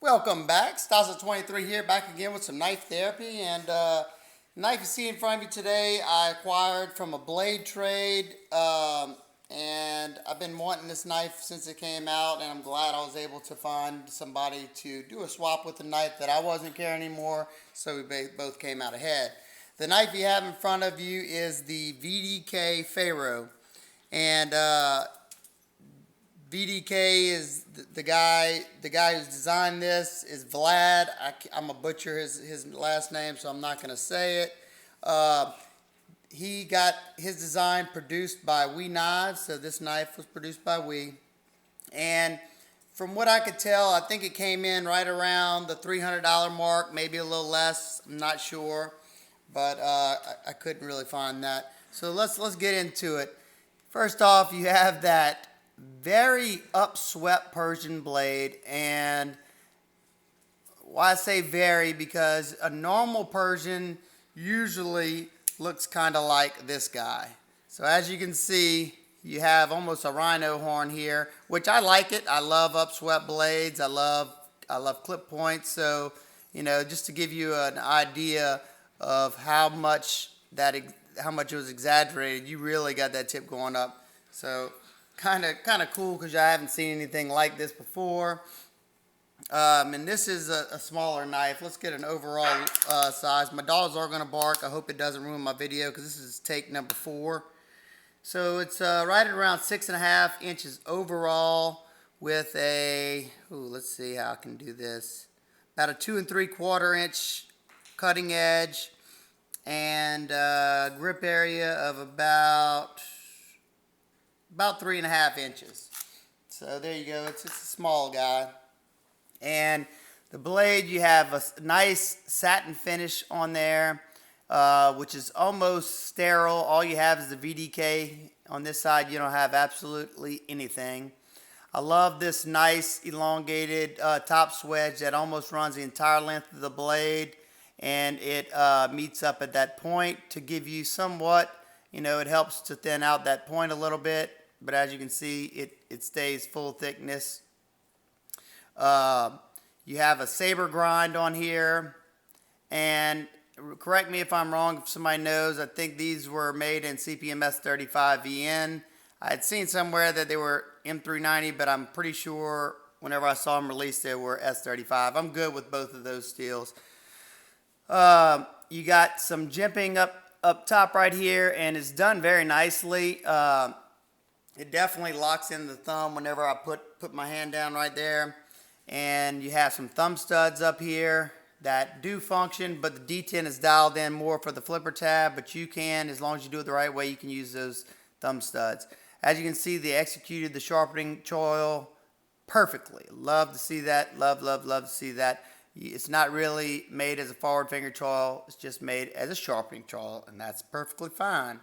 Welcome back. Stasa23 here, back again with some knife therapy. And knife you see in front of me today, I acquired from a blade trade. And I've been wanting this knife since it came out, and I'm glad I was able to find somebody to do a swap with the knife that I wasn't carrying anymore, so we both came out ahead. The knife you have in front of you is the VDK Pharaoh. And VDK is the guy who's designed this is Vlad. I'm a butcher his last name, so I'm not going to say it. He got his design produced by We Knives, so this knife was produced by We. And from what I could tell, I think it came in right around the $300 mark, maybe a little less. I'm not sure, but I couldn't really find that. So let's get into it. First off, you have that very upswept Persian blade, and why I say very, because a normal Persian usually looks kind of like this guy. So as you can see, you have almost a rhino horn here, which I like it. I love upswept blades. I love clip points. So, you know, just to give you an idea of how much it was exaggerated, you really got that tip going up. So kind of cool, because I haven't seen anything like this before. And this is a smaller knife. Let's get an overall size. My dogs are going to bark. I hope it doesn't ruin my video, because this is take number 4. So it's right at around 6.5 inches overall, with a, let's see how I can do this, about a 2 3/4 inch cutting edge, and grip area of about 3.5 inches. So there you go. It's just a small guy. And the blade, you have a nice satin finish on there, which is almost sterile. All you have is the VDK. On this side, you don't have absolutely anything. I love this nice elongated top swedge that almost runs the entire length of the blade, and it meets up at that point to give you somewhat, it helps to thin out that point a little bit. But as you can see, it stays full thickness. You have a saber grind on here, and correct me if I'm wrong, if somebody knows, I think these were made in CPMS 35VN. I had seen somewhere that they were M390, but I'm pretty sure whenever I saw them released, they were S35. I'm good with both of those steels. You got some jimping up top right here, and it's done very nicely. It definitely locks in the thumb whenever I put my hand down right there. And you have some thumb studs up here that do function, but the D10 is dialed in more for the flipper tab, but you can, as long as you do it the right way, you can use those thumb studs. As you can see, they executed the sharpening choil perfectly. Love to see that. Love to see that. It's not really made as a forward finger choil. It's just made as a sharpening choil, and that's perfectly fine.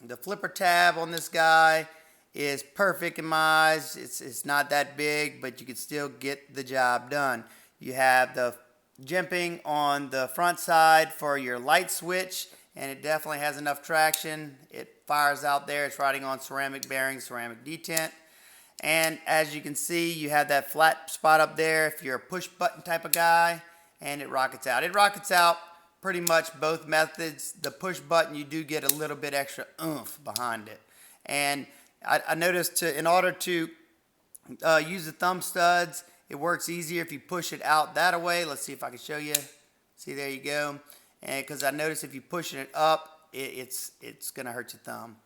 The flipper tab on this guy is perfect in my eyes. It's not that big, but you can still get the job done. You have the jimping on the front side for your light switch, and it definitely has enough traction. It fires out there. It's riding on ceramic bearings, ceramic detent. And as you can see, you have that flat spot up there if you're a push button type of guy, and it rockets out. It rockets out pretty much both methods. The push button, you do get a little bit extra oomph behind it. And I noticed in order to use the thumb studs, it works easier if you push it out that way. Let's see if I can show you. See, there you go. And because I noticed if you pushing it up, it's going to hurt your thumb.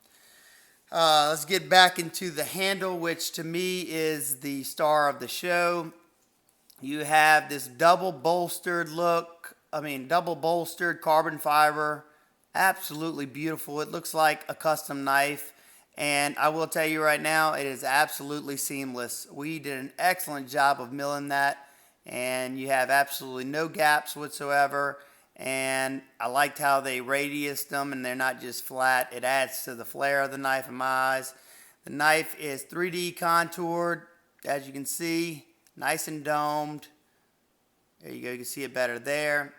Let's get back into the handle, which to me is the star of the show. You have this double bolstered carbon fiber. Absolutely beautiful. It looks like a custom knife. And I will tell you right now, it is absolutely seamless. We did an excellent job of milling that, and you have absolutely no gaps whatsoever. And I liked how they radiused them, and they're not just flat. It adds to the flare of the knife in my eyes. The knife is 3D contoured, as you can see, nice and domed. There you go, you can see it better there.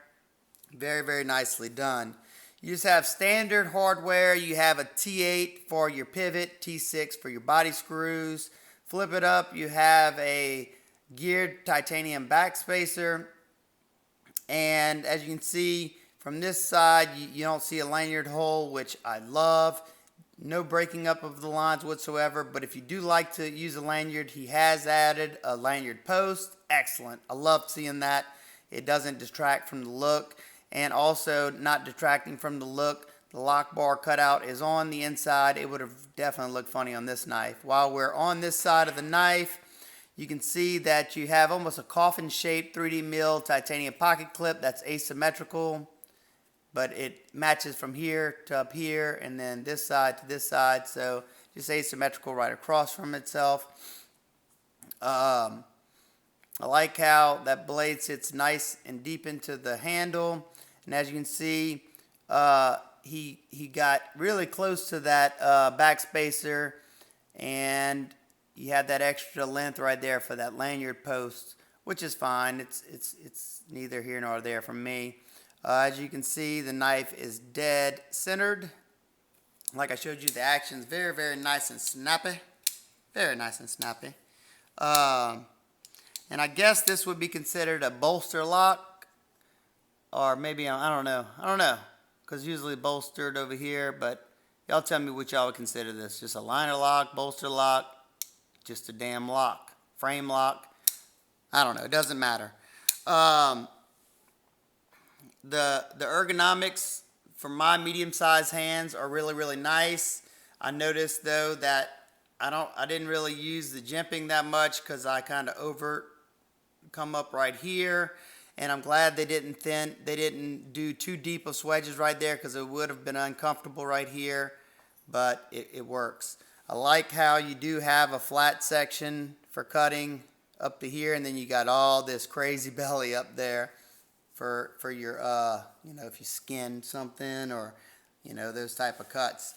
Very, very nicely done. You just have standard hardware. You have a T8 for your pivot, T6 for your body screws. Flip it up, you have a geared titanium backspacer. And as you can see from this side, you don't see a lanyard hole, which I love. No breaking up of the lines whatsoever, but if you do like to use a lanyard, he has added a lanyard post. Excellent. I love seeing that. It doesn't distract from the look, and also not detracting from the look, the lock bar cutout is on the inside. It would have definitely looked funny on this knife. While we're on this side of the knife, you can see that you have almost a coffin-shaped 3D milled titanium pocket clip that's asymmetrical, but it matches from here to up here and then this side to this side, so just asymmetrical right across from itself. I like how that blade sits nice and deep into the handle, and as you can see, he got really close to that backspacer, and you have that extra length right there for that lanyard post, which is fine. It's neither here nor there for me. As you can see, the knife is dead centered. Like I showed you, the action's very, very nice and snappy. Very nice and snappy. And I guess this would be considered a bolster lock, or maybe, I don't know, because usually bolstered over here, but y'all tell me what y'all would consider this. Just a liner lock, bolster lock, just a damn lock, frame lock. I don't know, it doesn't matter. The ergonomics for my medium-sized hands are really, really nice. I noticed though that I didn't really use the jimping that much because I kind of come up right here, and I'm glad they didn't do too deep of swedges right there, because it would have been uncomfortable right here, but it works. I like how you do have a flat section for cutting up to here, and then you got all this crazy belly up there for your if you skin something, or those type of cuts.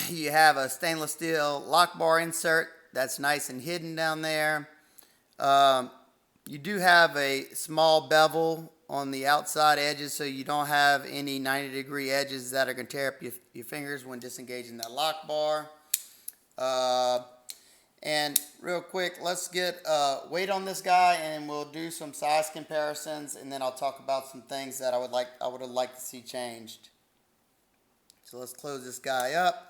You have a stainless steel lock bar insert that's nice and hidden down there. You do have a small bevel on the outside edges, so you don't have any 90-degree edges that are going to tear up your fingers when disengaging that lock bar. And real quick, let's get weight on this guy, and we'll do some size comparisons, and then I'll talk about some things that I would have liked to see changed. So let's close this guy up.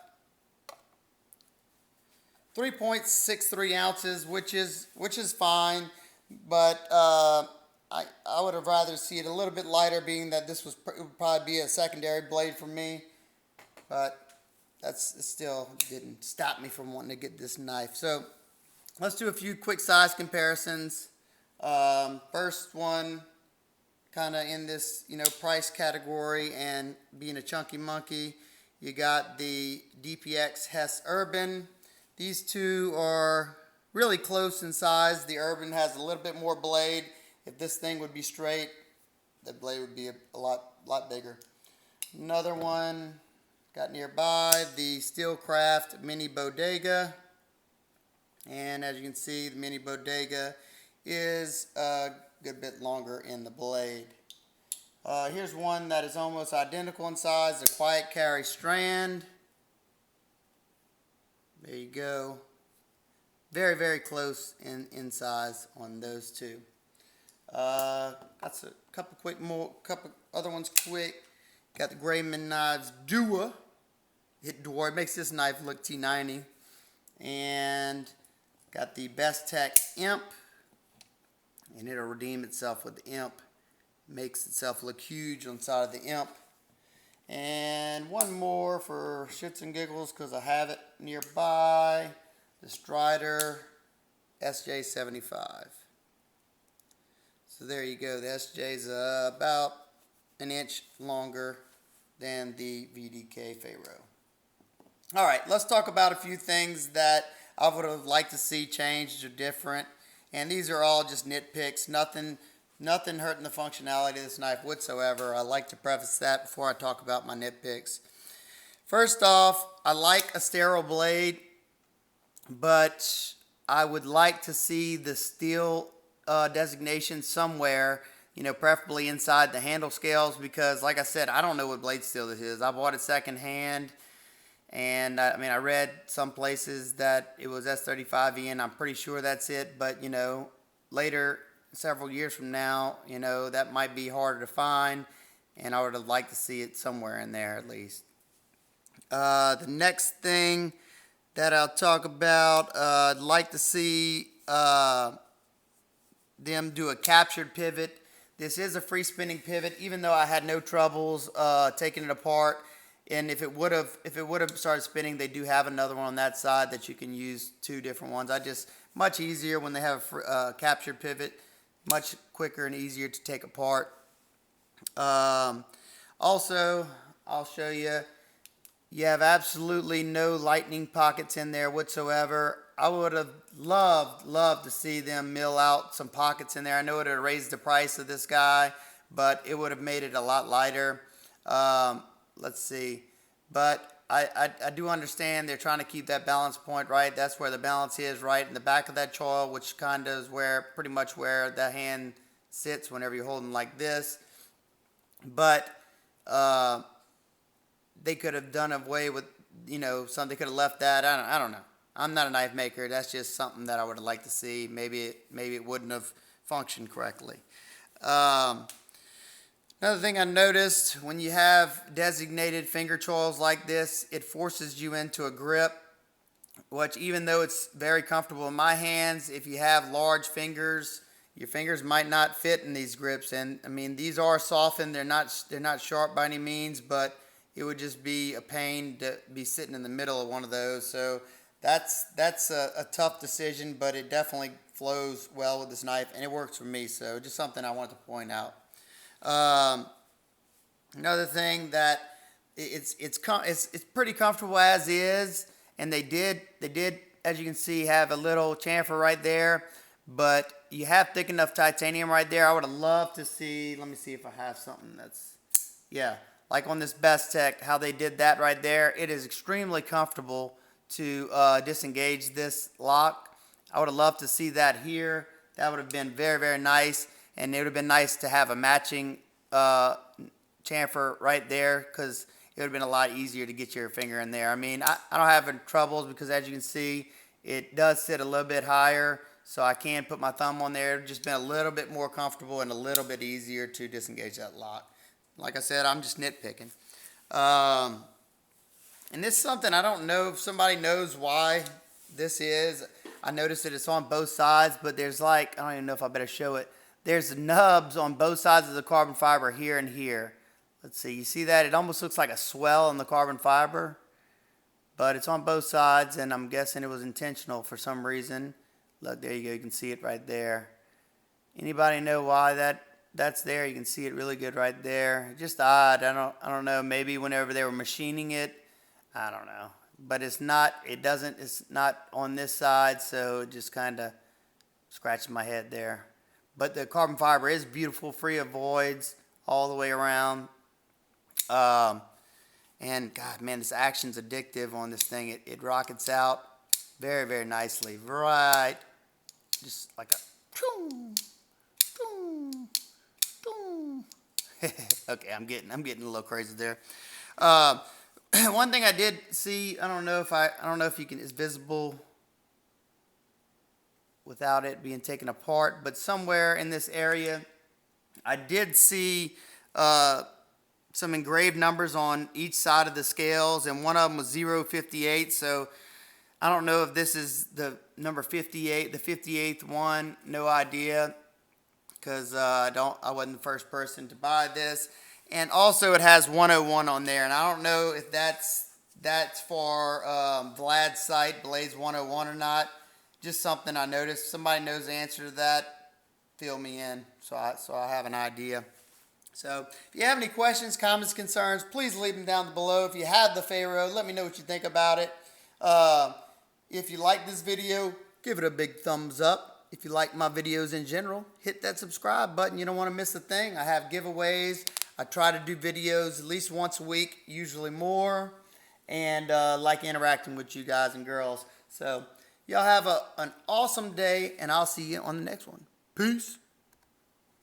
3.63 ounces, which is fine, but I would have rather see it a little bit lighter, being that this would probably be a secondary blade for me, but it still didn't stop me from wanting to get this knife. So let's do a few quick size comparisons. First one, kind of in this price category and being a chunky monkey, you got the DPX Hess Urban. These two are really close in size. The Urban has a little bit more blade. If this thing would be straight, the blade would be a lot bigger. Another one got nearby, the Steelcraft Mini Bodega. And as you can see, the Mini Bodega is a good bit longer in the blade. Here's one that is almost identical in size, the Quiet Carry Strand. There you go. Very, very close in size on those two. That's a couple other ones quick. Got the Grayman Knives Dua. It makes this knife look T90. And got the Best Tech Imp. And it'll redeem itself with the Imp. Makes itself look huge on the side of the Imp. And one more for shits and giggles, because I have it nearby. The Strider SJ75. So there you go. The SJ is about an inch longer than the VDK Pharaoh. All right, let's talk about a few things that I would have liked to see changed or different. And these are all just nitpicks. Nothing hurting the functionality of this knife whatsoever. I like to preface that before I talk about my nitpicks. First off, I like a sterile blade, but I would like to see the steel designation somewhere, preferably inside the handle scales, because like I said, I don't know what blade steel this is. I bought it secondhand, And I mean, I read some places that it was S35E, and I'm pretty sure that's it. But you know, later, several years from now, you know, that might be harder to find, and I would have liked to see it somewhere in there at least. The next thing that I'll talk about, I'd like to see them do a captured pivot. This is a free spinning pivot, even though I had no troubles taking it apart. And if it would have started spinning, they do have another one on that side that you can use two different ones. Much easier when they have a captured pivot, much quicker and easier to take apart. Also, I'll show you. You have absolutely no lightning pockets in there whatsoever. I would have loved to see them mill out some pockets in there. I know it would have raised the price of this guy, but it would have made it a lot lighter. Let's see. But I do understand they're trying to keep that balance point right. That's where the balance is, right in the back of that choil, which kind of is pretty much where the hand sits whenever you're holding like this. But they could have done away with, you know, something. They could have left that. I don't know. I'm not a knife maker. That's just something that I would have liked to see. Maybe it wouldn't have functioned correctly. Another thing I noticed, when you have designated finger choils like this, it forces you into a grip, which even though it's very comfortable in my hands, if you have large fingers, your fingers might not fit in these grips. And I mean, these are softened. They're not sharp by any means, but it would just be a pain to be sitting in the middle of one of those. So that's a tough decision, but it definitely flows well with this knife, and it works for me. So just something I wanted to point out. Another thing that it's pretty comfortable as is, and they did, as you can see, have a little chamfer right there, but you have thick enough titanium right there. I would have loved to see, let me see if I have something that's, yeah, like on this Best Tech, how they did that right there. It is extremely comfortable to disengage this lock. I would have loved to see that here. That would have been very, very nice, and it would have been nice to have a matching chamfer right there, because it would have been a lot easier to get your finger in there. I mean, I don't have any troubles, because as you can see, it does sit a little bit higher, so I can put my thumb on there. It would have just been a little bit more comfortable and a little bit easier to disengage that lock. Like I said, I'm just nitpicking. And this is something I don't know if somebody knows why this is. I noticed that it's on both sides, but there's like, I don't even know if I better show it. There's nubs on both sides of the carbon fiber here and here. Let's see, you see that? It almost looks like a swell in the carbon fiber, but it's on both sides, and I'm guessing it was intentional for some reason. Look, there you go. You can see it right there. Anybody know why that's there? You can see it really good right there. Just odd. I don't know. Maybe whenever they were machining it, I don't know. But it's not on this side, so it just kind of scratches my head there. But the carbon fiber is beautiful, free of voids all the way around. And God, man, this action's addictive on this thing. It rockets out very, very nicely. Right. Just like a okay, I'm getting a little crazy there. One thing I did see, I don't know if you can, it's visible without it being taken apart, but somewhere in this area, I did see some engraved numbers on each side of the scales, and one of them was 058. So I don't know if this is the number 58, the 58th one. No idea, because I wasn't the first person to buy this. And also it has 101 on there, and I don't know if that's for Vlad's site, Blaze 101, or not. Just something I noticed. Somebody knows the answer to that, fill me in, so I have an idea. So if you have any questions, comments, concerns, please leave them down below. If you have the Pharaoh, let me know what you think about it. If you like this video, give it a big thumbs up. If you like my videos in general, hit that subscribe button. You don't want to miss a thing. I have giveaways. I try to do videos at least once a week, usually more, and like interacting with you guys and girls. So y'all have an awesome day, and I'll see you on the next one. Peace.